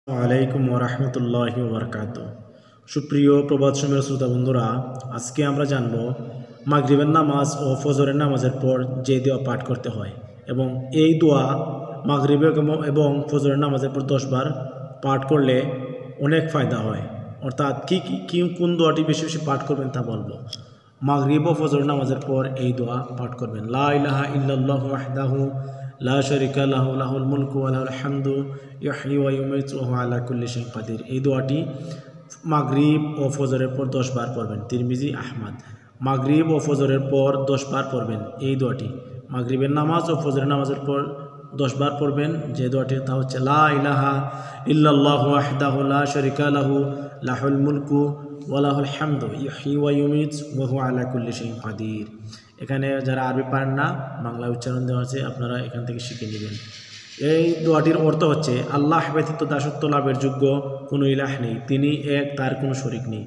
আলাইকুম ওরহমতুল্লাহি ওবরকাতুহ। সুপ্রিয় প্রবাদ সময়ের শ্রোতা বন্ধুরা, আজকে আমরা জানব মাগরিবের নামাজ ও ফজরের নামাজের পর যে দোয়া পাঠ করতে হয় এবং এই দোয়া মাগরিব এবং ফজরের নামাজের পর 10 বার পাঠ করলে অনেক ফায়দা হয়। অর্থাৎ কোন দোয়াটি বেশি বেশি পাঠ করবেন তা বলবো। মাগরিব ও ফজর নামাজের পর এই দোয়া পাঠ করবেন, লা ইলাহা ইল্লাল্লাহু ওয়াহদাহু লা শারিকা লাহু লাহুল মুলকু ওয়া লাহুল হামদু ইহয়ি ওয়া ইউমীতু ওয়া হুয়া আলা কুল্লি শাইইন কাদির। এই দোয়াটি মাগরিব ও ফজরের পর 10 বার পড়বেন। তিরমিজি, আহমদ। মাগরিব ও ফজরের পর 10 বার পড়বেন এই দোয়াটি। মাগরিবের নামাজ ও ফজরের নামাজের পর 10 বার পড়বেন যে দোয়াটি, তা হচ্ছে লা ইলাহা ইল্লাল্লাহু ওয়াহদাহু লা শারিকা লাহু লাহুল মুলকু ওয়া লাহুল হামদু ইহয়ি ওয়া ইউমীতু ওয়া হুয়া আলা কুল্লি শাইইন কাদির। এখানে যারা আরবি পারেন না, বাংলা উচ্চারণ দেওয়া আছে, আপনারা এখান থেকে শিখে নেবেন। এই দোয়াটির অর্থ হচ্ছে, আল্লাহ ব্যতীত দাসত্ব লাভের যোগ্য কোনো ইলাহ নেই, তিনি এক, তার কোনো শরিক নেই।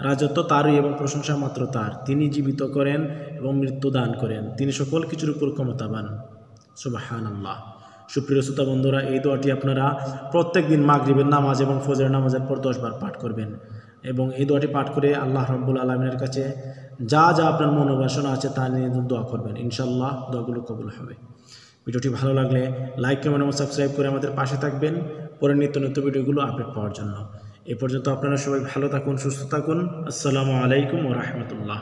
রাজত্ব তারই এবং প্রশংসা মাত্র তার। তিনি জীবিত করেন এবং মৃত্যু দান করেন, তিনি সকল কিছুর উপর ক্ষমতাবান। সুবহানাল্লাহ। সুপ্রিয় শ্রোতা বন্ধুরা, এই দোয়াটি আপনারা প্রত্যেক দিন মাগরিবের নামাজ এবং ফজরের নামাজের পর 10 বার পাঠ করবেন এবং এই দোয়াটি পাঠ করে আল্লাহ রাব্বুল আলামিনের কাছে যা যা আপনার মনোবাসনা আছে তা নিয়ে দোয়া করবেন। ইনশাআল্লাহ দোয়াগুলো কবুল হবে। ভিডিওটি ভালো লাগলে লাইক, কমেন্ট এবং সাবস্ক্রাইব করে আমাদের পাশে থাকবেন পরের নিত্য নতুন ভিডিওগুলো আপডেট পাওয়ার জন্য। এ পর্যন্ত আপনারা সবাই ভালো থাকুন, সুস্থ থাকুন। আসসালামু আলাইকুম ওয়া রাহমাতুল্লাহ।